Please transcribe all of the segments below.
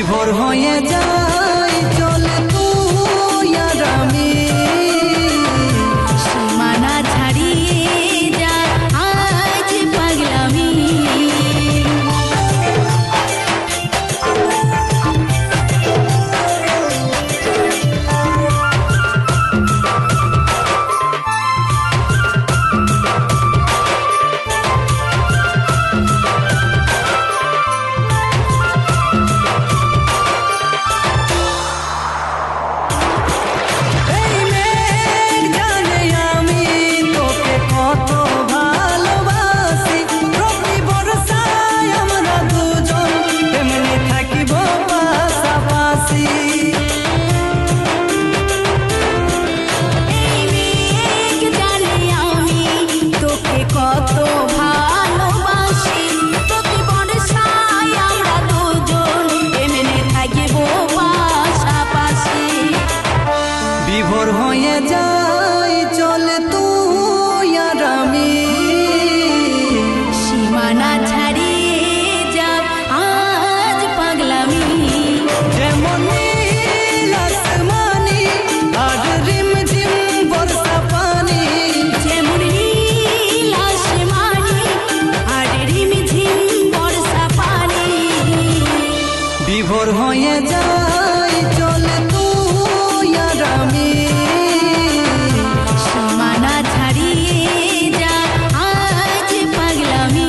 বিভোর হয়ে যাই চলে তুই আর আমি, সীমানা ছাড়িয়ে যা আজ পাগলামি। বিভোর হয়ে যাই চলে তুই আর আমি, সীমানা ছাড়িয়ে যা আজ পাগলামি। যেমন নীল আসমানি আর রিমঝিম বর্ষা পানি, যেমন নীল আসমানি আর রিমঝিম বর্ষা পানি। বিভোর হয়ে যাই চলে তুই আর আমি, সীমানা ছাড়িয়ে যা আজ পাগলামি।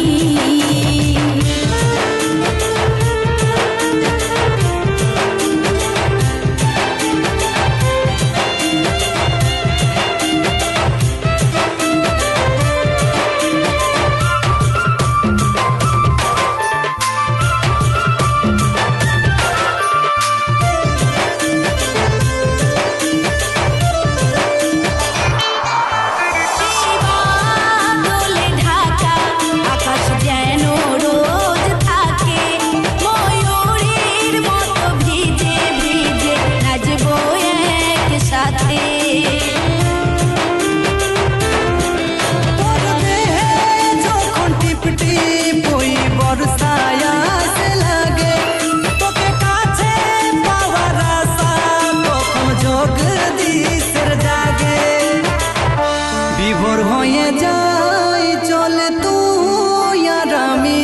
বিভোর হয়ে যাই চলে তুই আর আমি,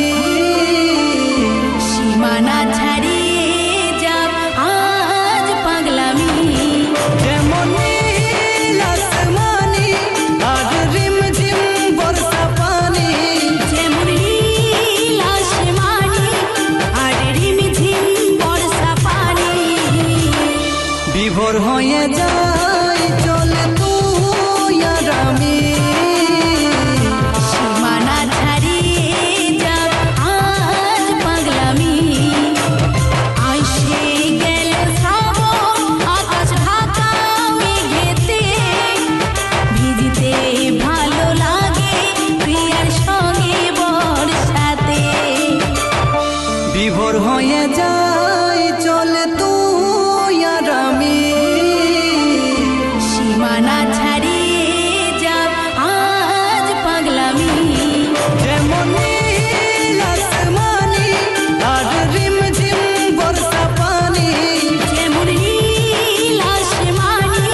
সীমানা ছাড়িয়ে যা আজ পাগলামি। যেমন নীল আসমানি আর রিমঝিম বর্ষা পানি, যেমন নীল আসমানি আর রিমঝিম বর্ষা পানি। বিভোর হয়ে যাই চলে তুই আর আমি, সীমানা ছাড়িয়ে যা আজ পাগলামি। আইসে গেল শ্রাবণ আকাশ ঢাকা মেঘেতে, ভিজতে ভালো লাগে প্রিয়ার সঙ্গে বর্ষাতে। বিভোর হয়ে যাই চলে তুই আর আমি, সীমানা ছাড়িয়ে যা আজ পাগলামি। যেমন নীল আসমানি আর রিমঝিম বর্ষা পানি, যেমন নীল আসমানি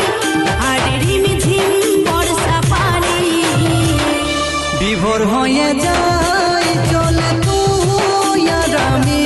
আর রিমঝিম বর্ষা পানি। বিভোর হয়ে যাই চলে তুই আর আমি।